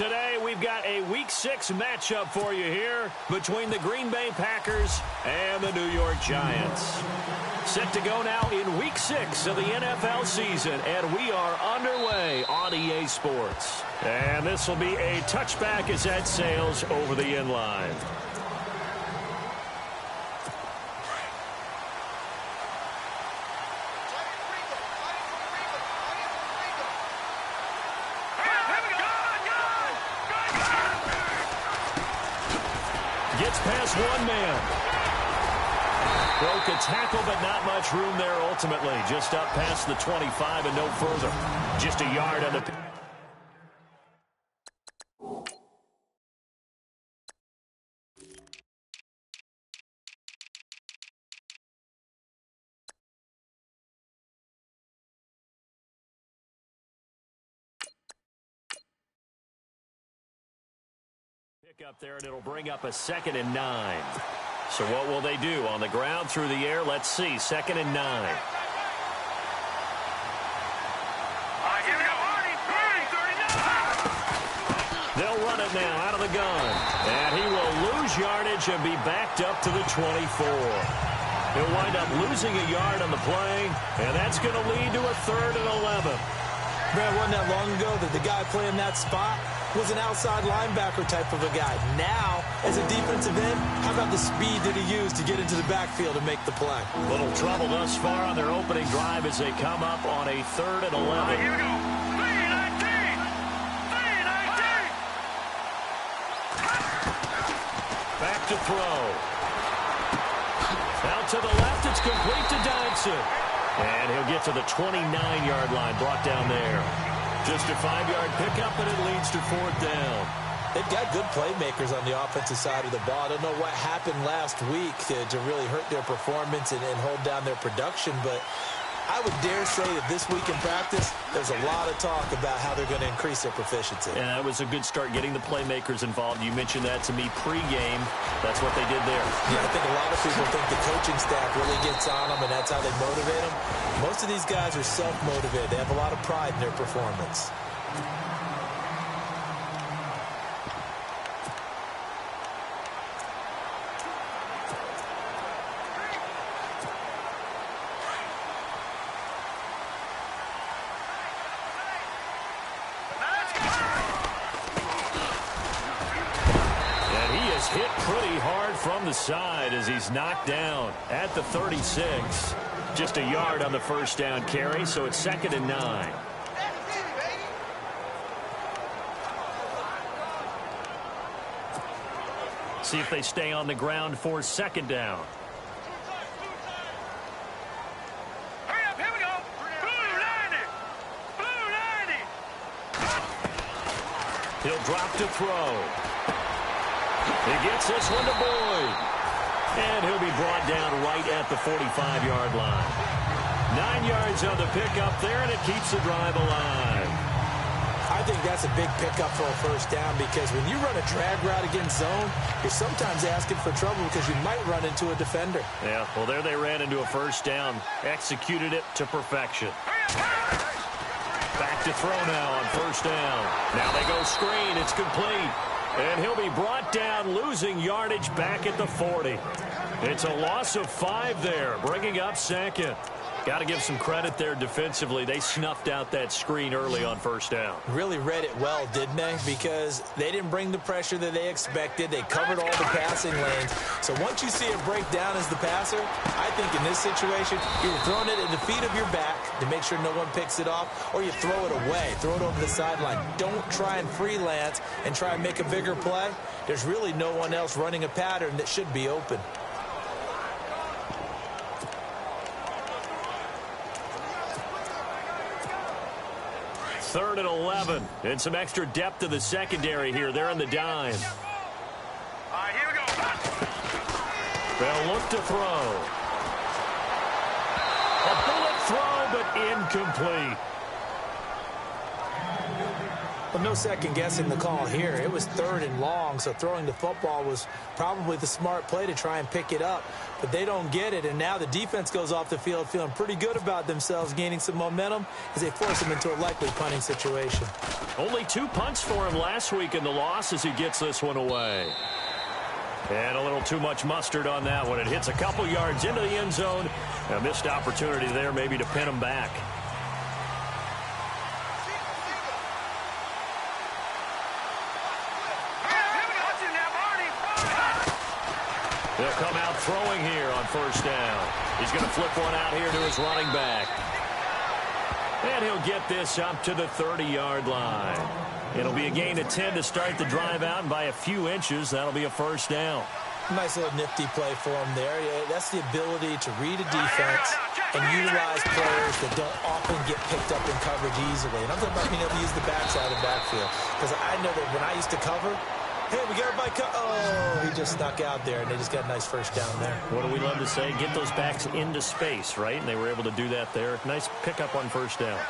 Today, we've got a Week 6 matchup for you here between the Green Bay Packers and the New York Giants. Set to go now in Week 6 of the NFL season, and we are underway on EA Sports. And this will be a touchback as that sails over the end line. Gets past one man. Broke a tackle, but not much room there ultimately. Just up past the 25 and no further. Just a yard on the... up there, and it'll bring up a 2nd and 9. So what will they do? On the ground, through the air, let's see. 2nd and 9. They'll run it now out of the gun. And he will lose yardage and be backed up to the 24. He'll wind up losing a yard on the play, and that's going to lead to a 3rd and 11. Man, wasn't that long ago that the guy playing that spot was an outside linebacker type of a guy. Now, as a defensive end, how about the speed that he used to get into the backfield and make the play? Little trouble thus far on their opening drive as they come up on a 3rd and 11. Here we go. 3-19. Back to throw. Out to the left, it's complete to Dodson. And he'll get to the 29-yard line, brought down there. Just a 5-yard pickup, and it leads to 4th down. They've got good playmakers on the offensive side of the ball. I don't know what happened last week to really hurt their performance and hold down their production, but I would dare say that this week in practice, there's a lot of talk about how they're going to increase their proficiency. And that was a good start, getting the playmakers involved. You mentioned that to me pregame. That's what they did there. Yeah, I think a lot of people think the coaching staff really gets on them, and that's how they motivate them. Most of these guys are self-motivated. They have a lot of pride in their performance. Hit pretty hard from the side as he's knocked down at the 36. Just a yard on the 1st down carry, so it's 2nd and 9. See if they stay on the ground for 2nd down. Hurry up, here we go. Blue 90. He'll drop to throw. He gets this one to Boyd. And he'll be brought down right at the 45-yard line. 9 yards on the pickup there, and it keeps the drive alive. I think that's a big pickup for a 1st down because when you run a drag route against zone, you're sometimes asking for trouble because you might run into a defender. Yeah, well, there they ran into a 1st down. Executed it to perfection. Back to throw now on 1st down. Now they go screen. It's complete. And he'll be brought down, losing yardage back at the 40. It's a loss of 5 there, bringing up 2nd. Got to give some credit there defensively. They snuffed out that screen early on 1st down. Really read it well, didn't they? Because they didn't bring the pressure that they expected. They covered all the passing lanes. So once you see it break down as the passer, I think in this situation, you're throwing it at the feet of your back to make sure no one picks it off, or you throw it away, throw it over the sideline. Don't try and freelance and try and make a bigger play. There's really no one else running a pattern that should be open. Third and 11, and some extra depth to the secondary here. They're in the dime. All right, here we go. They'll look to throw. A bullet throw, but incomplete. Well, no second guessing the call here. It was 3rd and long, so throwing the football was probably the smart play to try and pick it up. But they don't get it, and now the defense goes off the field feeling pretty good about themselves, gaining some momentum as they force them into a likely punting situation. Only 2 punts for him last week in the loss as he gets this one away. And a little too much mustard on that one. It hits a couple yards into the end zone. A missed opportunity there maybe to pin him back. They'll come out throwing here on 1st down. He's going to flip one out here to his running back. And he'll get this up to the 30-yard line. It'll be a gain of 10 to start the drive out, and by a few inches, that'll be a 1st down. Nice little nifty play for him there. Yeah, that's the ability to read a defense and utilize players that don't often get picked up in coverage easily. And I'm talking about being able to use the backside of the backfield. Because I know that when I used to cover, hey, we got everybody oh, he just snuck out there, and they just got a nice 1st down there. What do we love to say? Get those backs into space, right? And they were able to do that there. Nice pickup on 1st down.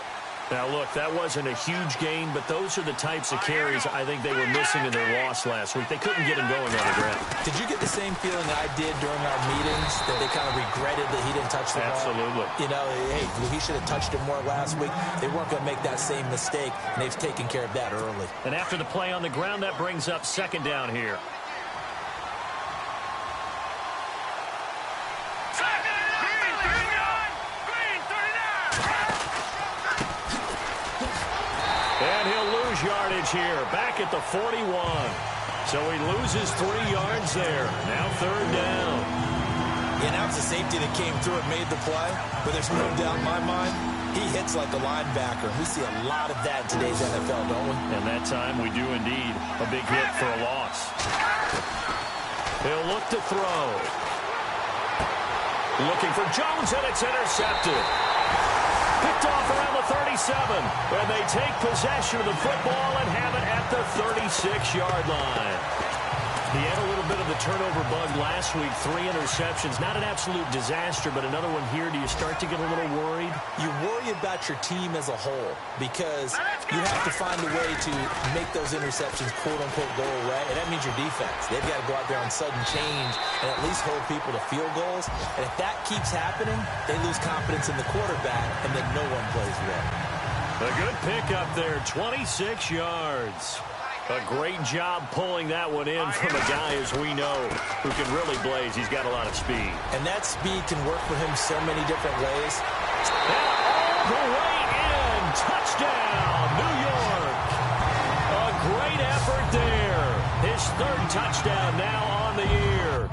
Now, look, that wasn't a huge gain, but those are the types of carries I think they were missing in their loss last week. They couldn't get him going on the ground. Did you get the same feeling I did during our meetings, that they kind of regretted that he didn't touch the ball? Absolutely. You know, hey, he should have touched it more last week. They weren't going to make that same mistake, and they've taken care of that early. And after the play on the ground, that brings up 2nd down here. And he'll lose yardage here, back at the 41. So he loses 3 yards there. Now 3rd down. Yeah, now it's the safety that came through and made the play. But there's no doubt in my mind, he hits like a linebacker. We see a lot of that in today's NFL, don't we? And that time we do indeed. A big hit for a loss. He'll look to throw. Looking for Jones, and it's intercepted. Picked off around the 37, and they take possession of the football and have it at the 36-yard line. He had a little bit of the turnover bug last week, 3 interceptions. Not an absolute disaster, but another one here. Do you start to get a little worried? You worry about your team as a whole because you have to find a way to make those interceptions, quote-unquote, go away, and that means your defense. They've got to go out there on sudden change and at least hold people to field goals. And if that keeps happening, they lose confidence in the quarterback, and then no one plays well. A good pickup there, 26 yards. A great job pulling that one in from a guy, as we know, who can really blaze. He's got a lot of speed. And that speed can work for him so many different ways. And all the way in. Touchdown, New York. A great effort there. His 3rd touchdown now on the year.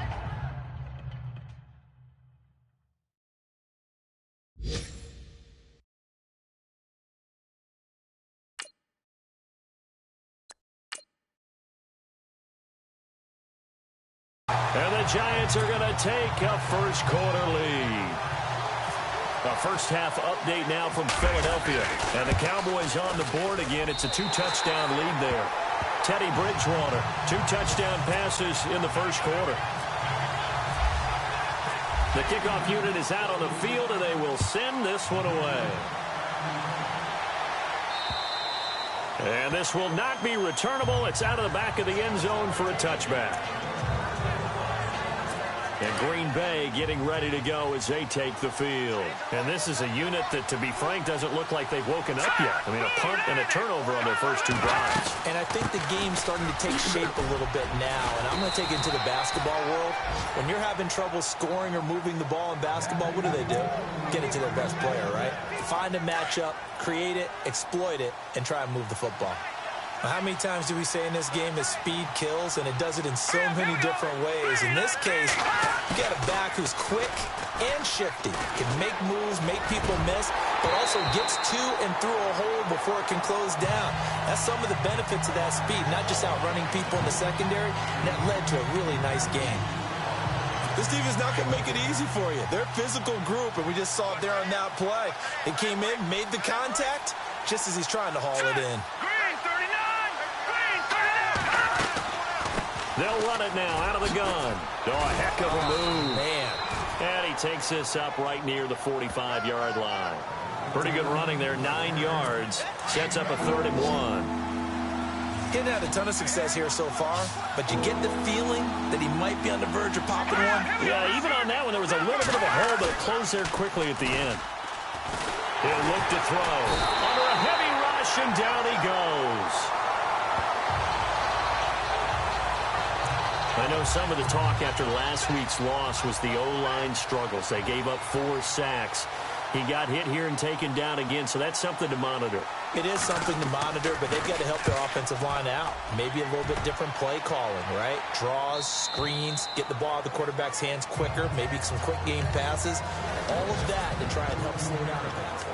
And the Giants are going to take a 1st quarter lead. A 1st half update now from Philadelphia. And the Cowboys on the board again. It's a 2-touchdown lead there. Teddy Bridgewater, 2 touchdown passes in the 1st quarter. The kickoff unit is out on the field, and they will send this one away. And this will not be returnable. It's out of the back of the end zone for a touchback. And Green Bay getting ready to go as they take the field. And this is a unit that, to be frank, doesn't look like they've woken up yet. I mean, a punt and a turnover on their first 2 drives. And I think the game's starting to take shape a little bit now. And I'm going to take it into the basketball world. When you're having trouble scoring or moving the ball in basketball, what do? Get it to their best player, right? Find a matchup, create it, exploit it, and try and move the football. How many times do we say in this game that speed kills, and it does it in so many different ways? In this case, you got a back who's quick and shifty, can make moves, make people miss, but also gets to and through a hole before it can close down. That's some of the benefits of that speed, not just outrunning people in the secondary, and that led to a really nice game. This team is not going to make it easy for you. They're a physical group, and we just saw it there on that play. They came in, made the contact, just as he's trying to haul it in. They'll run it now out of the gun. Oh, a heck of a move. Man. And he takes this up right near the 45-yard line. Pretty good running there, 9 yards. Sets up a 3rd and 1. He hasn't had a ton of success here so far, but you get the feeling that he might be on the verge of popping one. Yeah, even on that one, there was a little bit of a hole, but it closed there quickly at the end. He'll look to throw. Under a heavy rush, and down he goes. I know some of the talk after last week's loss was the O-line struggles. They gave up 4 sacks. He got hit here and taken down again, so that's something to monitor. It is something to monitor, but they've got to help their offensive line out. Maybe a little bit different play calling, right? Draws, screens, get the ball out of the quarterback's hands quicker, maybe some quick game passes. All of that to try and help slow down the pass.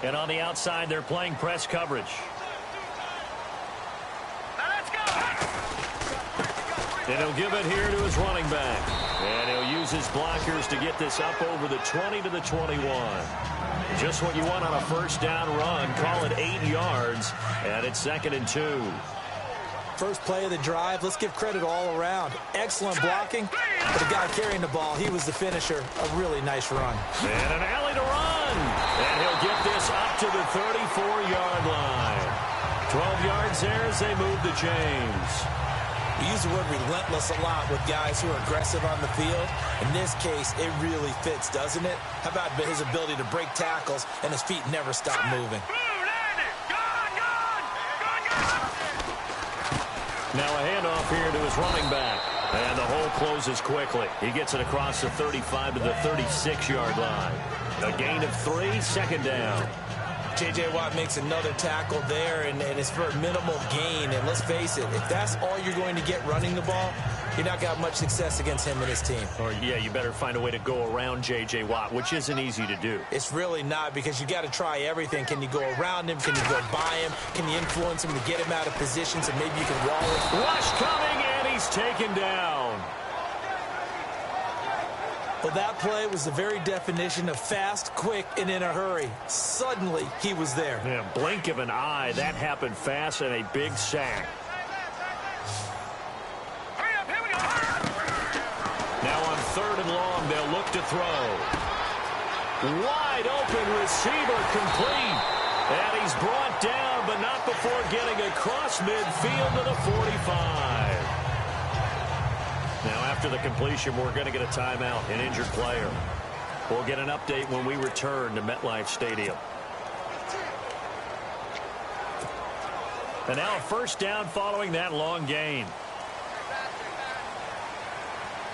And on the outside, they're playing press coverage. And he'll give it here to his running back. And he'll use his blockers to get this up over the 20 to the 21. Just what you want on a first down run. Call it 8 yards. And it's 2nd and 2. First play of the drive. Let's give credit all around. Excellent blocking. But the guy carrying the ball, he was the finisher. A really nice run. And an alley to run. And he'll get this up to the 34-yard line. 12 yards there as they move the chains. We use the word relentless a lot with guys who are aggressive on the field. In this case, it really fits, doesn't it? How about his ability to break tackles and his feet never stop moving? Now a handoff here to his running back. And the hole closes quickly. He gets it across the 35 to the 36-yard line. A gain of 3, 2nd down. J.J. Watt makes another tackle there, and it's for a minimal gain. And let's face it, if that's all you're going to get running the ball, you're not going to have much success against him and his team. Or, yeah, you better find a way to go around J.J. Watt, which isn't easy to do. It's really not, because you got to try everything. Can you go around him? Can you go by him? Can you influence him to get him out of position so maybe you can wall it? Rush coming, and he's taken down. Well, that play was the very definition of fast, quick, and in a hurry. Suddenly, he was there. Yeah, blink of an eye. That happened fast and a big sack. Hurry up, here we go. Now on 3rd and long, they'll look to throw. Wide open receiver complete. And he's brought down, but not before getting across midfield to the 45. Now, after the completion, we're going to get a timeout, an injured player. We'll get an update when we return to MetLife Stadium. And now a first down following that long gain.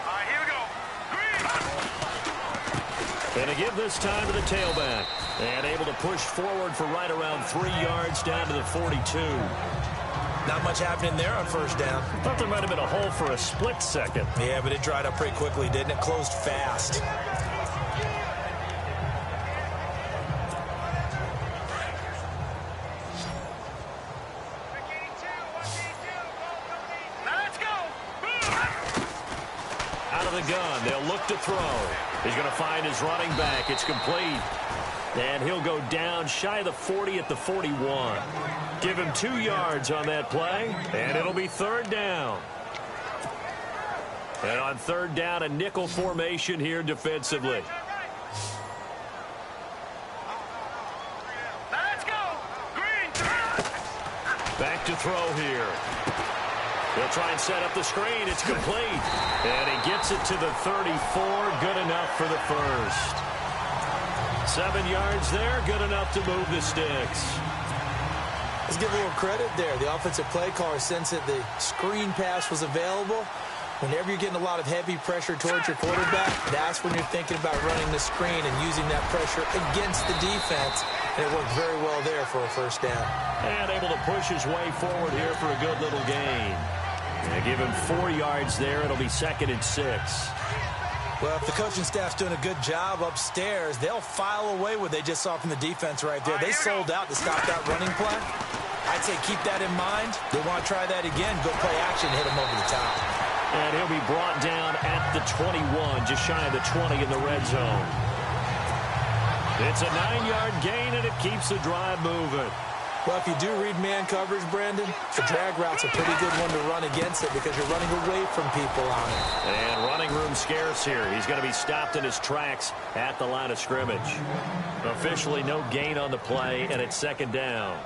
All right, here we go. And to give this time to the tailback. And able to push forward for right around 3 yards down to the 42. Not much happening there on first down. Thought there might have been a hole for a split second. Yeah, but it dried up pretty quickly, didn't it? Closed fast. Let's go. Out of the gun, they'll look to throw. He's going to find his running back. It's complete. And he'll go down shy of the 40 at the 41. Give him 2 yards on that play, and it'll be 3rd down. And on 3rd down, a nickel formation here defensively. Let's go. Green. Back to throw here. He'll try and set up the screen. It's complete. And he gets it to the 34. Good enough for the first. 7 yards there. Good enough to move the sticks. Let's give a little credit there. The offensive play caller sensed that the screen pass was available. Whenever you're getting a lot of heavy pressure towards your quarterback, that's when you're thinking about running the screen and using that pressure against the defense. And it worked very well there for a first down. And able to push his way forward here for a good little gain. And give him 4 yards there. It'll be 2nd and 6. Well, if the coaching staff's doing a good job upstairs, they'll file away what they just saw from the defense right there. They sold out to stop that running play. I'd say keep that in mind. They want to try that again. Go play action, hit him over the top. And he'll be brought down at the 21, just shy of the 20 in the red zone. It's a 9-yard gain, and it keeps the drive moving. Well, if you do read man coverage, Brandon, the drag route's a pretty good one to run against it because you're running away from people on it. And running room scarce here. He's going to be stopped in his tracks at the line of scrimmage. Officially no gain on the play, and it's second down.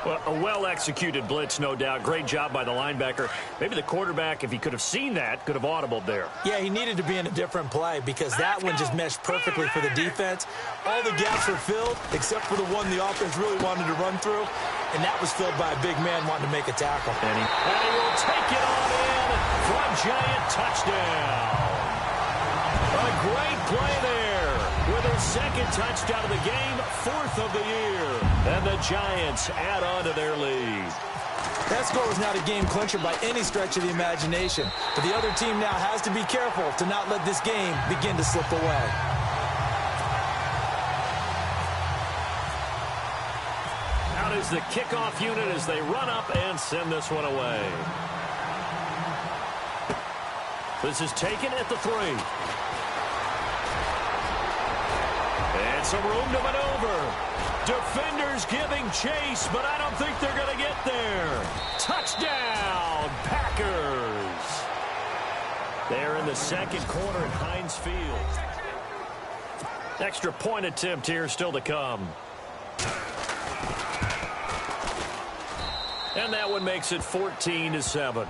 Well, a well-executed blitz, no doubt. Great job by the linebacker. Maybe the quarterback, if he could have seen that, could have audibled there. Yeah, he needed to be in a different play because that one just meshed perfectly for the defense. All the gaps were filled except for the one the offense really wanted to run through, and that was filled by a big man wanting to make a tackle. And he will take it on in for a Giant touchdown. A great play there with their second touchdown of the game, fourth of the year. And the Giants add on to their lead. That score was not a game clincher by any stretch of the imagination, but the other team now has to be careful to not let this game begin to slip away. Out is the kickoff unit as they run up and send this one away. This is taken at the 3. And some room to maneuver. Defenders giving chase, but I don't think they're going to get there. Touchdown, Packers. They're in the second quarter at Heinz Field. Extra point attempt here still to come. And that one makes it 14-7.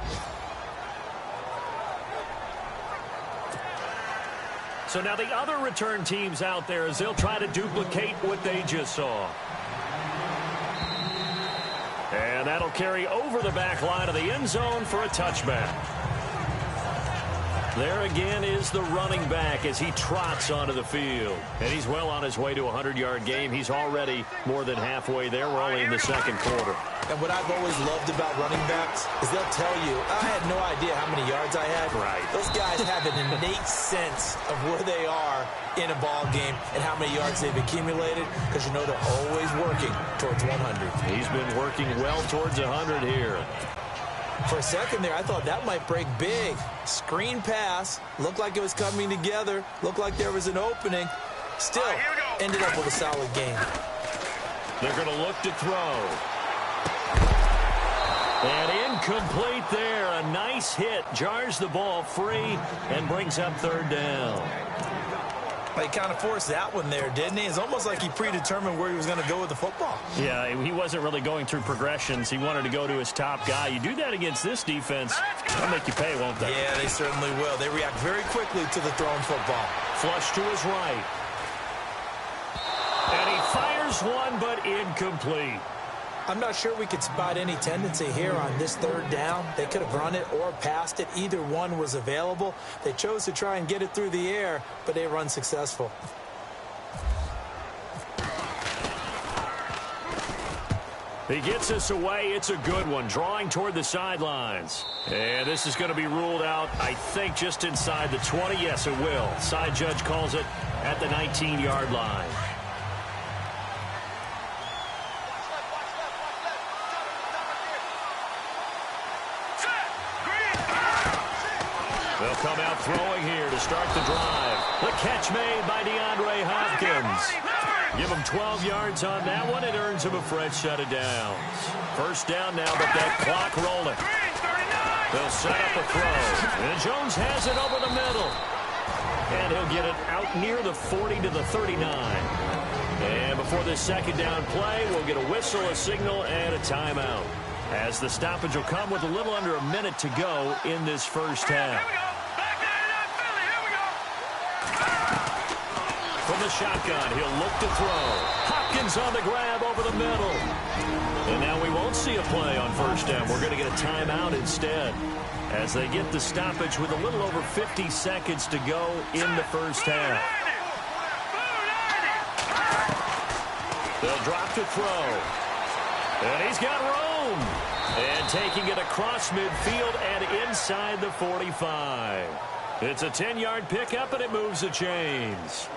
So now the other return teams out there as they'll try to duplicate what they just saw. And that'll carry over the back line of the end zone for a touchback. There again is the running back as he trots onto the field. And he's well on his way to a 100-yard game. He's already more than halfway there. We're only in the second quarter. And what I've always loved about running backs is they'll tell you, I had no idea how many yards I had. Right. Those guys have an innate sense of where they are in a ball game and how many yards they've accumulated because you know they're always working towards 100. He's been working well towards 100 here. For a second there, I thought that might break big. Screen pass. Looked like it was coming together. Looked like there was an opening. Still, ended up with a solid game. They're going to look to throw. And incomplete there. A nice hit. Jars the ball free and brings up third down. He kind of forced that one there, didn't he? It's almost like he predetermined where he was going to go with the football. Yeah, he wasn't really going through progressions. He wanted to go to his top guy. You do that against this defense, they'll make you pay, won't they? Yeah, they certainly will. They react very quickly to the thrown football. Flush to his right. And he fires one, but incomplete. I'm not sure we could spot any tendency here on this third down. They could have run it or passed it. Either one was available. They chose to try and get it through the air, but they were unsuccessful. He gets us away. It's a good one, drawing toward the sidelines. And this is going to be ruled out, I think, just inside the 20. Yes, it will. Side judge calls it at the 19-yard line. They'll come out throwing here to start the drive. The catch made by DeAndre Hopkins. Give him 12 yards on that one. It earns him a fresh set of downs. First down now, but that clock rolling. They'll set up a throw. And Jones has it over the middle. And he'll get it out near the 40 to the 39. And before this second down play, we'll get a whistle, a signal, and a timeout. As the stoppage will come with a little under a minute to go in this first half. From the shotgun, he'll look to throw. Hopkins on the grab over the middle. And now we won't see a play on first down. We're going to get a timeout instead. As they get the stoppage with a little over 50 seconds to go in the first half. They'll drop to throw. And he's got room. And taking it across midfield and inside the 45. It's a 10-yard pickup, and it moves the chains.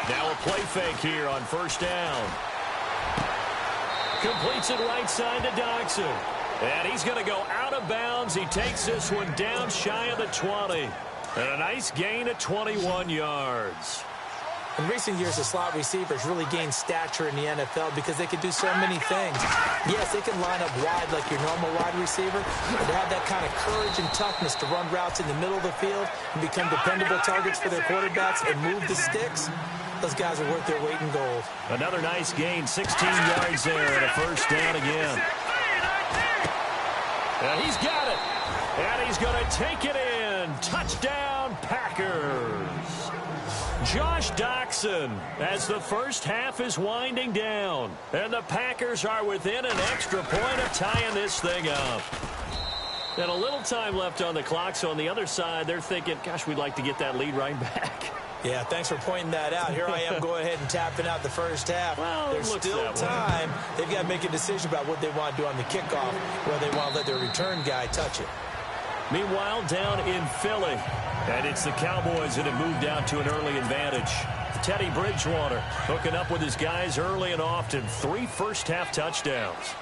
Now a play fake here on first down. Completes it right side to Doxson. And he's going to go out of bounds. He takes this one down shy of the 20. And a nice gain of 21 yards. In recent years, the slot receivers really gained stature in the NFL because they can do so many things. Yes, they can line up wide like your normal wide receiver, but to have that kind of courage and toughness to run routes in the middle of the field and become dependable targets for their quarterbacks and move the sticks, those guys are worth their weight in gold. Another nice gain, 16 yards there, and a first down again. And he's got it. And he's going to take it in. Touchdown, Packers. Josh Doxson as the first half is winding down. And the Packers are within an extra point of tying this thing up. And a little time left on the clock, so on the other side, they're thinking, gosh, we'd like to get that lead right back. Yeah, thanks for pointing that out. Here I am going ahead and tapping out the first half. Well, there's still time. They've got to make a decision about what they want to do on the kickoff, whether they want to let their return guy touch it. Meanwhile, down in Philly, and it's the Cowboys that have moved out to an early advantage. Teddy Bridgewater hooking up with his guys early and often. 3 first-half touchdowns.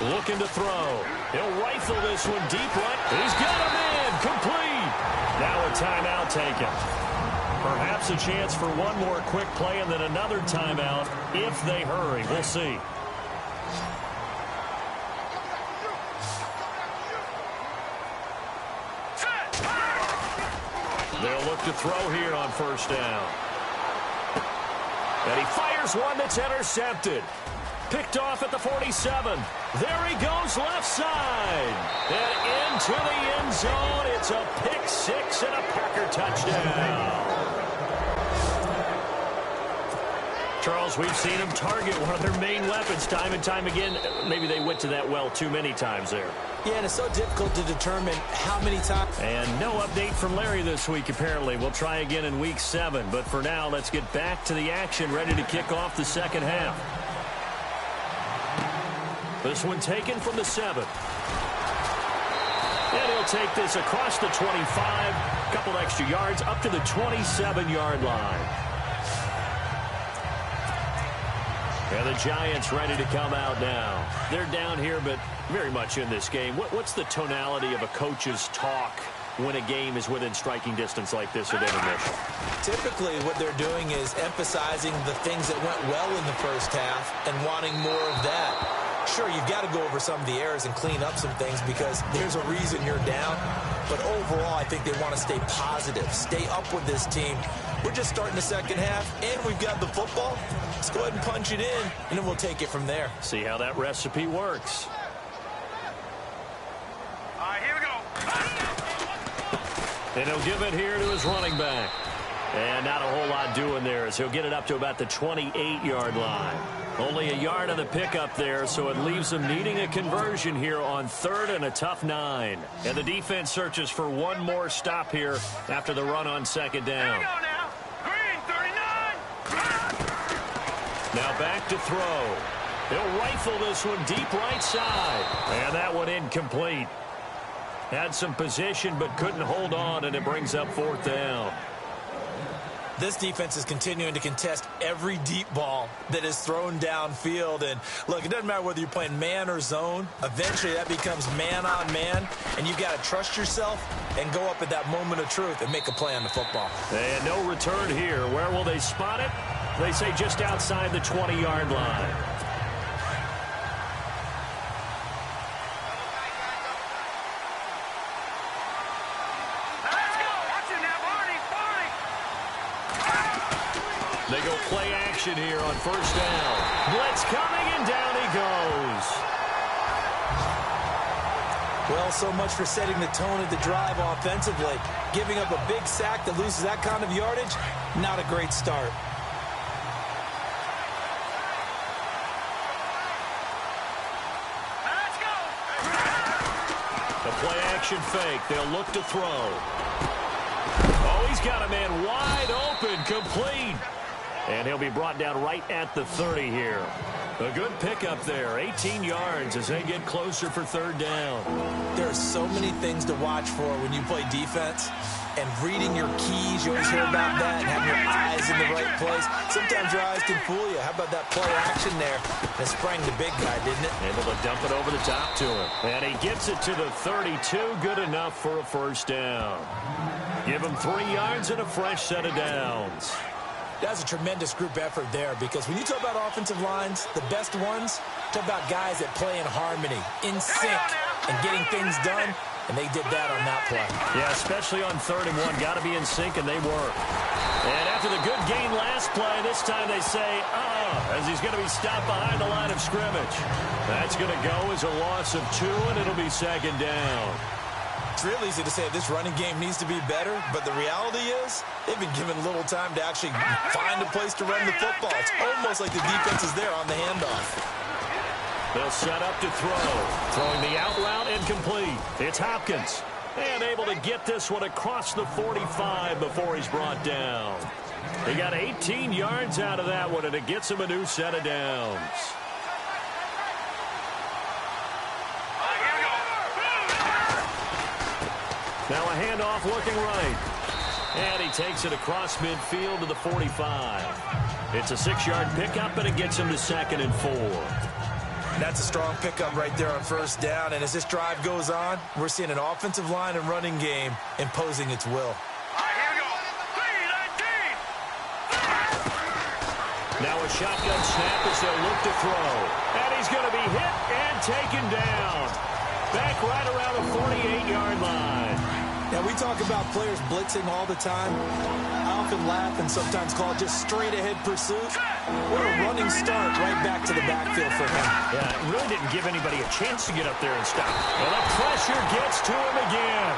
Looking to throw. He'll rifle this one deep right. He's got him in. Complete. Now a timeout taken. Perhaps a chance for one more quick play and then another timeout if they hurry. We'll see. They'll look to throw here on first down. And he fires one that's intercepted. Picked off at the 47. There he goes left side. And into the end zone. It's a pick six and a Packer touchdown. Charles, we've seen him target one of their main weapons time and time again. Maybe they went to that well too many times there. Yeah, and it's so difficult to determine how many times. And no update from Larry this week, apparently. We'll try again in Week 7. But for now, let's get back to the action, ready to kick off the second half. This one taken from the 7. And he'll take this across the 25. A couple extra yards up to the 27-yard line. And the Giants ready to come out now. They're down here, but very much in this game. What's the tonality of a coach's talk when a game is within striking distance like this at intermission? Typically, what they're doing is emphasizing the things that went well in the first half and wanting more of that. Sure, you've got to go over some of the errors and clean up some things because there's a reason you're down. But overall, I think they want to stay positive, stay up with this team. We're just starting the second half, and we've got the football. Let's go ahead and punch it in, and then we'll take it from there. See how that recipe works. All right, here we go. And he'll give it here to his running back. And not a whole lot doing there as he'll get it up to about the 28-yard line. Only a yard on the pickup there, so it leaves them needing a conversion here on 3rd and a tough 9. And the defense searches for one more stop here after the run on second down. Here we go now. Green, 39. Now back to throw. He'll rifle this one deep right side. And that one incomplete. Had some position but couldn't hold on, and it brings up 4th down. This defense is continuing to contest every deep ball that is thrown downfield. And, look, it doesn't matter whether you're playing man or zone. Eventually, that becomes man on man, and you've got to trust yourself and go up at that moment of truth and make a play on the football. And no return here. Where will they spot it? They say just outside the 20-yard line. They go play action here on first down. Blitz coming, and down he goes. Well, so much for setting the tone of the drive offensively. Giving up a big sack that loses that kind of yardage, not a great start. Let's go. The play action fake. They'll look to throw. Oh, he's got a man wide open, complete. And he'll be brought down right at the 30 here. A good pickup there, 18 yards as they get closer for third down. There are so many things to watch for when you play defense. And reading your keys, you always hear about that, and having your eyes in the right place. Sometimes your eyes can fool you. How about that play action there? That sprang the big guy, didn't it? Able to dump it over the top to him. And he gets it to the 32. Good enough for a first down. Give him 3 yards and a fresh set of downs. That's a tremendous group effort there, because when you talk about offensive lines, the best ones, talk about guys that play in harmony, in sync, and getting things done. And they did that on that play. Yeah, especially on 3rd and 1. Got to be in sync, and they work. And after the good gain last play, this time they say, as he's going to be stopped behind the line of scrimmage. That's going to go as a loss of 2, and it'll be 2nd down. It's real easy to say this running game needs to be better, but the reality is they've been given little time to actually find a place to run the football. It's almost like the defense is there on the handoff. They'll set up to throw. Throwing the out route incomplete. It's Hopkins. And able to get this one across the 45 before he's brought down. He got 18 yards out of that one, and it gets him a new set of downs. Now a handoff looking right. And he takes it across midfield to the 45. It's a 6-yard pickup, and it gets him to 2nd and 4. That's a strong pickup right there on first down. And as this drive goes on, we're seeing an offensive line and running game imposing its will. Now a shotgun snap as they'll look to throw. And he's going to be hit and taken down. Back right around the 48-yard line. Now, we talk about players blitzing all the time. I often laugh and sometimes call it just straight-ahead pursuit. What a running start right back to the backfield for him. Yeah, it really didn't give anybody a chance to get up there and stop. Well, the pressure gets to him again.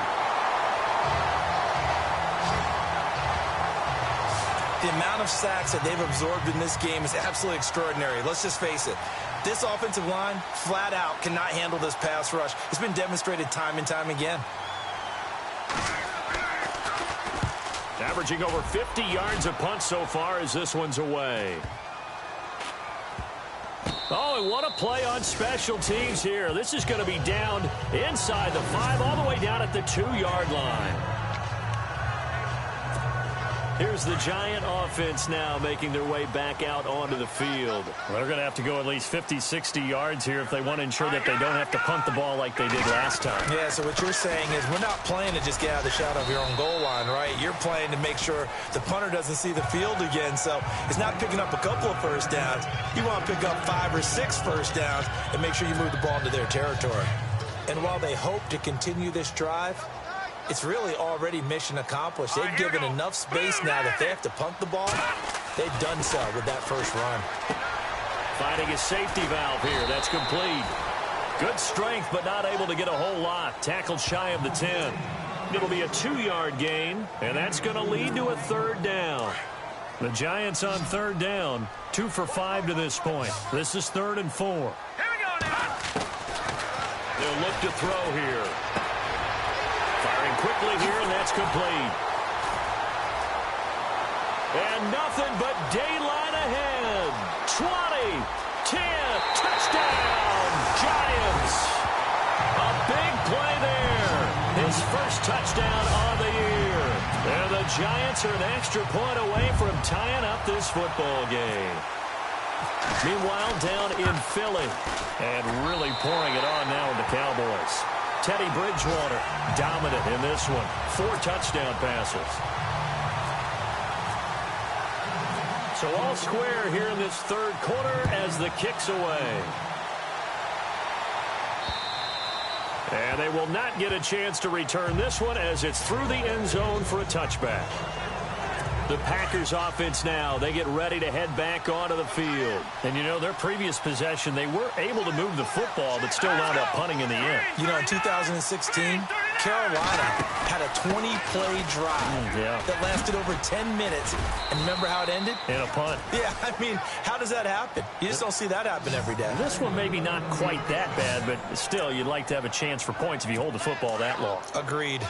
The amount of sacks that they've absorbed in this game is absolutely extraordinary. Let's just face it. This offensive line, flat out, cannot handle this pass rush. It's been demonstrated time and time again. Averaging over 50 yards a punt so far as this one's away. Oh, and what a play on special teams here. This is going to be down inside the 5, all the way down at the 2-yard line. Here's the Giant offense now making their way back out onto the field. Well, they're going to have to go at least 50, 60 yards here if they want to ensure that they don't have to punt the ball like they did last time. Yeah, so what you're saying is we're not playing to just get out of the shadow of your own goal line, right? You're playing to make sure the punter doesn't see the field again. So it's not picking up a couple of first downs. You want to pick up 5 or 6 first downs and make sure you move the ball into their territory. And while they hope to continue this drive, it's really already mission accomplished. They've given enough space now that they have to punt the ball. They've done so with that first run. Finding a safety valve here. That's complete. Good strength, but not able to get a whole lot. Tackled shy of the 10. It'll be a 2-yard gain, and that's going to lead to a 3rd down. The Giants on 3rd down. 2 for 5 to this point. This is 3rd and 4. Here we go now. They'll look to throw here. Firing quickly here, and that's complete. And nothing but daylight ahead. 20, 10, touchdown, Giants. A big play there. His first touchdown on the year. And the Giants are an extra point away from tying up this football game. Meanwhile, down in Philly, and really pouring it on now with the Cowboys. Teddy Bridgewater, dominant in this one. 4 touchdown passes. So all square here in this 3rd quarter as the kick's away. And they will not get a chance to return this one as it's through the end zone for a touchback. The Packers offense now, they get ready to head back onto the field. And, you know, their previous possession, they were able to move the football, but still wound up punting in the end. You know, in 2016, Carolina had a 20-play drive that lasted over 10 minutes. And remember how it ended? In a punt. Yeah, I mean, how does that happen? You just don't see that happen every day. This one maybe not quite that bad, but still, you'd like to have a chance for points if you hold the football that long. Agreed.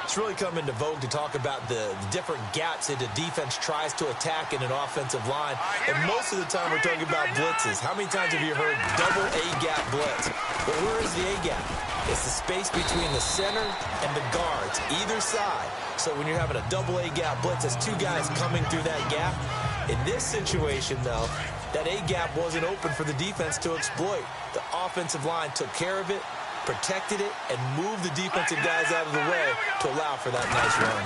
It's really come into vogue to talk about the different gaps that the defense tries to attack in an offensive line. And most of the time we're talking about blitzes. How many times have you heard double A-gap blitz? But where is the A-gap? It's the space between the center and the guards, either side. So when you're having a double A-gap blitz, that's two guys coming through that gap. In this situation, though, that A-gap wasn't open for the defense to exploit. The offensive line took care of it, protected it, and moved the defensive guys out of the way to allow for that nice run.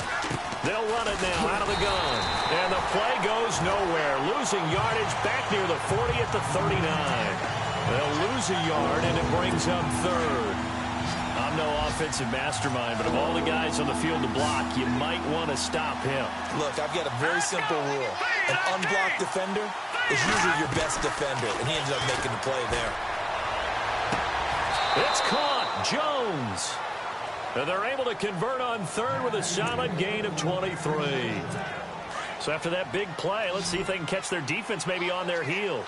They'll run it now out of the gun. And the play goes nowhere. Losing yardage back near the 40 at the 39. They'll lose a yard, and it brings up third. I'm no offensive mastermind, but of all the guys on the field to block, you might want to stop him. Look, I've got a very simple rule. An unblocked defender is usually your best defender, and he ended up making the play there. It's caught. Jones. And they're able to convert on third with a solid gain of 23. So after that big play, let's see if they can catch their defense maybe on their heels.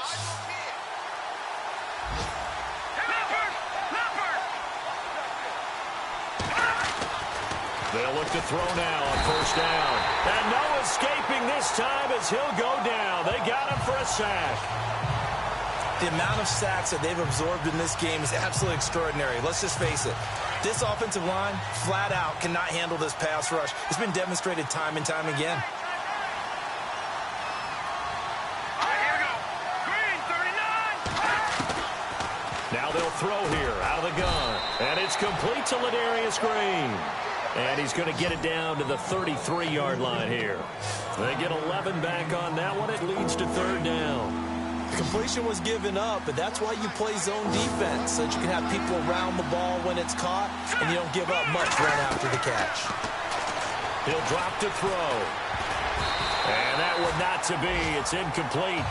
They'll look to throw now on first down. And no escaping this time as he'll go down. They got him for a sack. The amount of sacks that they've absorbed in this game is absolutely extraordinary. Let's just face it. This offensive line, flat out, cannot handle this pass rush. It's been demonstrated time and time again. Here we go. Green, 39. Now they'll throw here out of the gun. And it's complete to Ladarius Green. And he's going to get it down to the 33-yard line here. They get 11 back on that one. It leads to third down. Completion was given up, but that's why you play zone defense, so that you can have people around the ball when it's caught, and you don't give up much run after the catch. He'll drop to throw. And that one not to be. It's incomplete.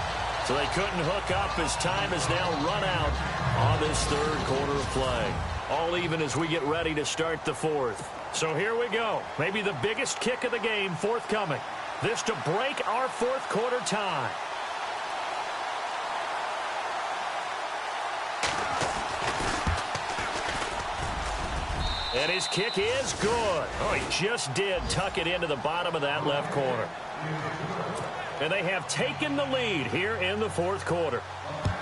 So they couldn't hook up as time has now run out on this third quarter of play. All even as we get ready to start the fourth. So here we go. Maybe the biggest kick of the game forthcoming. This to break our fourth quarter tie. And his kick is good. Oh, he just did tuck it into the bottom of that left corner. And they have taken the lead here in the fourth quarter.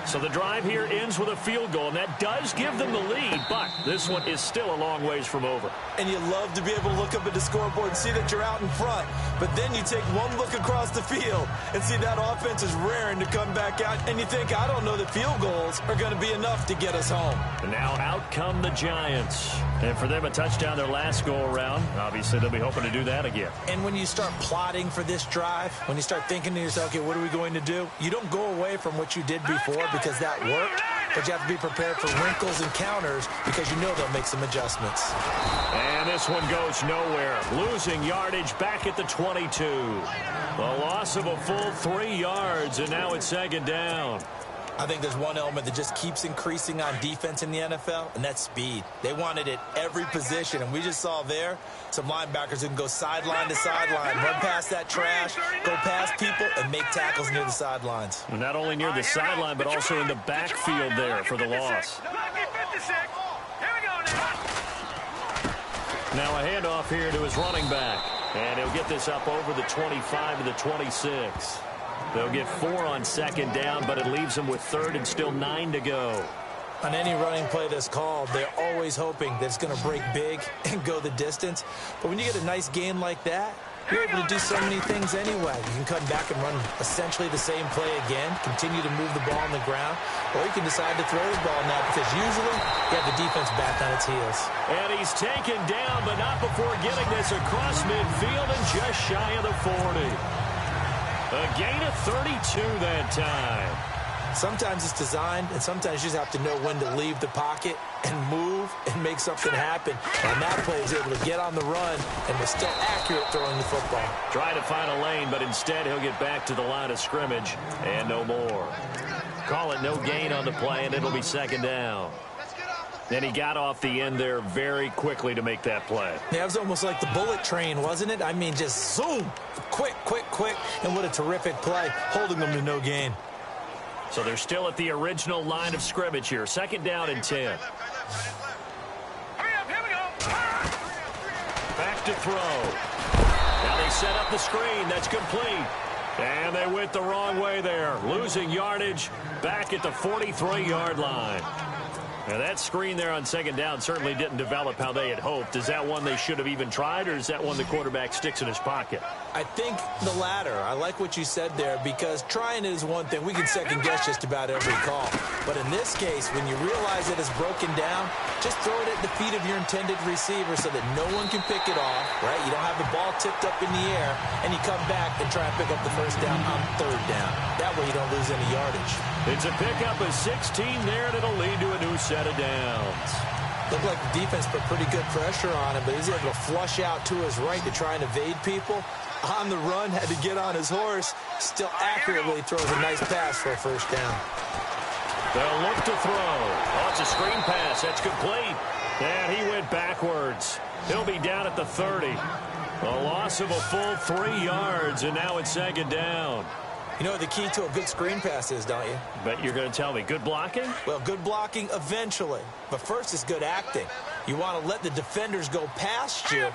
So the drive here ends with a field goal, and that does give them the lead, but this one is still a long ways from over. And you love to be able to look up at the scoreboard and see that you're out in front, but then you take one look across the field and see that offense is raring to come back out, and you think, I don't know that field goals are going to be enough to get us home. And now out come the Giants. And for them, a touchdown their last go-around. Obviously, they'll be hoping to do that again. And when you start plotting for this drive, when you start thinking to yourself, okay, what are we going to do? You don't go away from what you did before because that worked, but you have to be prepared for wrinkles and counters because you know they'll make some adjustments. And this one goes nowhere. Losing yardage back at the 22. The loss of a full 3 yards, and now it's second down. I think there's one element that just keeps increasing on defense in the NFL, and that's speed. They want it at every position, and we just saw there some linebackers who can go sideline to sideline, run past that trash, go past people, and make tackles near the sidelines. Not only near the sideline, but also in the backfield there for the loss. Now a handoff here to his running back, and he'll get this up over the 25 to the 26. They'll get 4 on second down, but it leaves them with third and still 9 to go. On any running play that's called, they're always hoping that it's going to break big and go the distance. But when you get a nice gain like that, you're able to do so many things anyway. You can come back and run essentially the same play again, continue to move the ball on the ground, or you can decide to throw the ball now because usually you have the defense back on its heels. And he's taken down, but not before getting this across midfield and just shy of the 40. A gain of 32 that time. Sometimes it's designed, and sometimes you just have to know when to leave the pocket and move and make something happen. And that play is able to get on the run and was still accurate throwing the football. Trying to find a lane, but instead he'll get back to the line of scrimmage and no more. Call it no gain on the play, and it'll be second down. And he got off the end there very quickly to make that play. Yeah, it was almost like the bullet train, wasn't it? I mean, just zoom, quick, quick, quick, and what a terrific play, holding them to no gain. So they're still at the original line of scrimmage here. Second down and 10. Hurry up, here we go. Back to throw. Now they set up the screen. That's complete. And they went the wrong way there, losing yardage back at the 43-yard line. Now, that screen there on second down certainly didn't develop how they had hoped. Is that one they should have even tried, or is that one the quarterback sticks in his pocket? I think the latter. I like what you said there, because trying it is one thing. We can second-guess just about every call. But in this case, when you realize that it's broken down, just throw it at the feet of your intended receiver so that no one can pick it off, right? You don't have the ball tipped up in the air, and you come back and try and pick up the first down on third down. That way you don't lose any yardage. It's a pickup of 16 there, and it'll lead to a new set of downs. Looked like the defense put pretty good pressure on him, but he's able to flush out to his right to try and evade people. On the run, had to get on his horse. Still accurately throws a nice pass for a first down. They'll look to throw. Oh, it's a screen pass. That's complete. And he went backwards. He'll be down at the 30. A loss of a full 3 yards, and now it's second down. You know what the key to a good screen pass is, don't you? Bet you're going to tell me. Good blocking? Well, good blocking eventually. But first is good acting. You want to let the defenders go past you,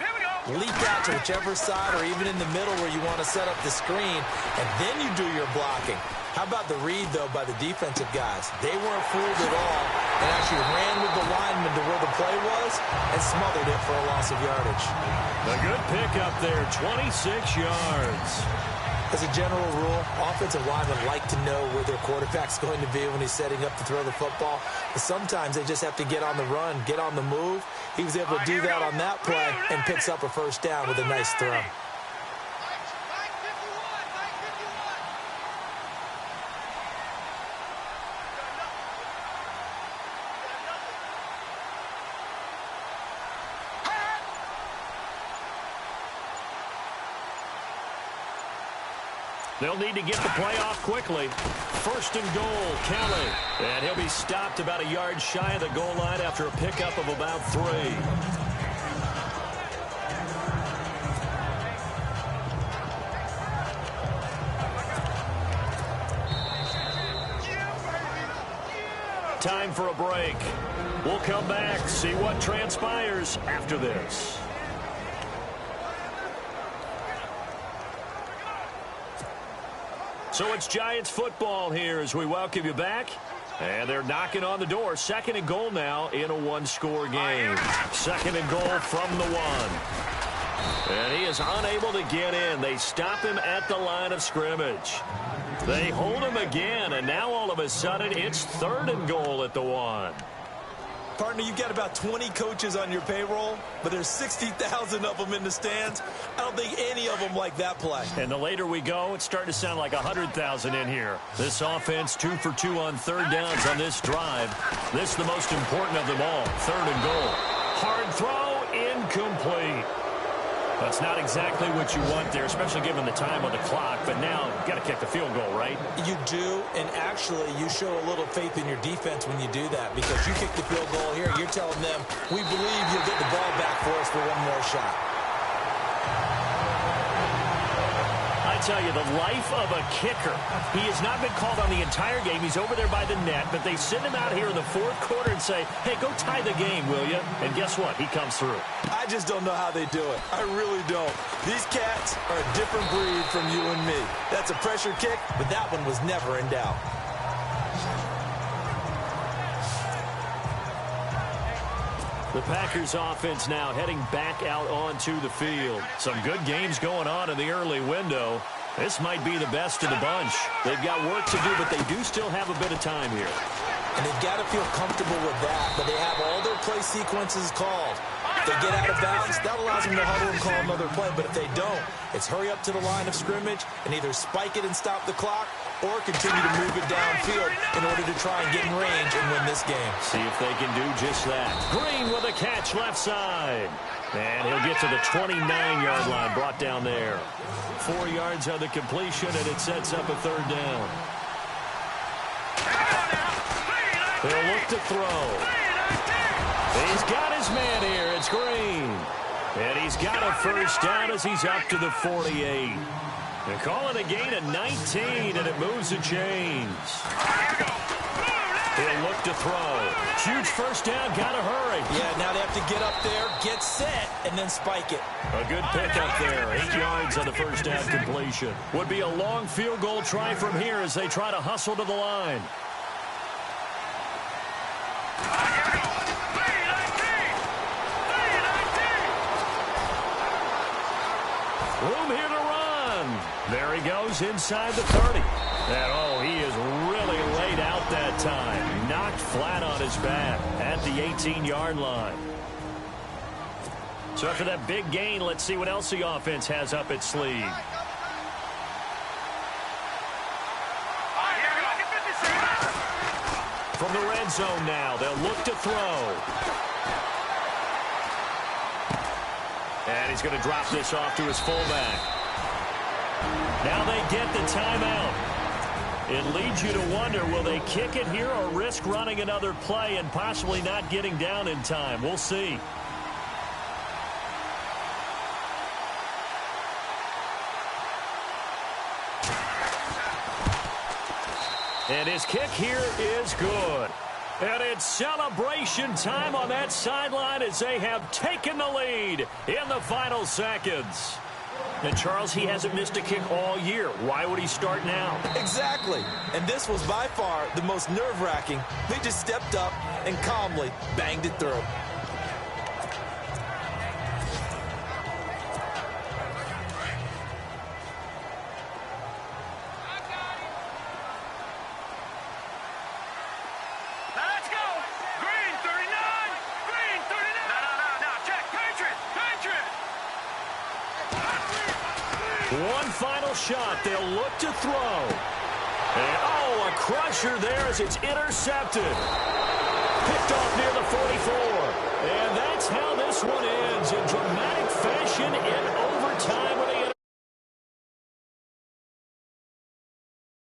leap out to whichever side or even in the middle where you want to set up the screen, and then you do your blocking. How about the read, though, by the defensive guys? They weren't fooled at all and actually ran with the lineman to where the play was and smothered it for a loss of yardage. A good pickup there, 26 yards. As a general rule, offensive linemen like to know where their quarterback's going to be when he's setting up to throw the football. But sometimes they just have to get on the run, get on the move. He was able to do that on that play and picks up a first down with a nice throw. They'll need to get the play off quickly. First and goal, Kelly. And he'll be stopped about a yard shy of the goal line after a pickup of about 3. Time for a break. We'll come back, see what transpires after this. So it's Giants football here as we welcome you back. And they're knocking on the door. Second and goal now in a one-score game. Second and goal from the 1. And he is unable to get in. They stop him at the line of scrimmage. They hold him again, and now all of a sudden it's third and goal at the 1. Partner, you've got about 20 coaches on your payroll, but there's 60,000 of them in the stands. I don't think any of them like that play. And the later we go, it's starting to sound like 100,000 in here. This offense 2 for 2 on third downs on this drive. This is the most important of them all. Third and goal. Hard throw, incomplete. That's not exactly what you want there, especially given the time on the clock. But now you've got to kick the field goal, right? You do, and actually you show a little faith in your defense when you do that, because you kick the field goal here, you're telling them, we believe you'll get the ball back for us for one more shot. I tell you, the life of a kicker. He has not been called on the entire game. He's over there by the net, but they send him out here in the fourth quarter and say, hey, go tie the game, will you? And guess what? He comes through. I just don't know how they do it. I really don't. These cats are a different breed from you and me. That's a pressure kick, but that one was never in doubt. The Packers offense now heading back out onto the field. Some good games going on in the early window. This might be the best of the bunch. They've got work to do, but they do still have a bit of time here. And they've got to feel comfortable with that, but they have all their play sequences called. If they get out of bounds, that allows them to huddle and call another play. But if they don't, it's hurry up to the line of scrimmage and either spike it and stop the clock or continue to move it downfield in order to try and get in range and win this game. See if they can do just that. Green with a catch left side. And he'll get to the 29-yard line, brought down there. 4 yards on the completion, and it sets up a third down. They'll look to throw. He's got his man here. It's Green. And he's got a first down as he's up to the 48. They're calling a gain of 19, and it moves the chains. He'll look to throw. Huge first down. Got to hurry. Yeah, now they have to get up there, get set, and then spike it. A good pickup there. 8 yards on the first down completion. Would be a long field goal try from here as they try to hustle to the line. Room here to run. There he goes inside the 30. And, oh, he is really laid out that time. Knocked flat on his back at the 18-yard line. So after that big gain, let's see what else the offense has up its sleeve. From the red zone now, they'll look to throw. And he's going to drop this off to his fullback. Now they get the timeout. It leads you to wonder, will they kick it here or risk running another play and possibly not getting down in time? We'll see. And his kick here is good. And it's celebration time on that sideline as they have taken the lead in the final seconds. And, Charles, he hasn't missed a kick all year. Why would he start now? Exactly. And this was by far the most nerve-wracking. They just stepped up and calmly banged it through. One final shot. They'll look to throw. And, oh, a crusher there as it's intercepted. Picked off near the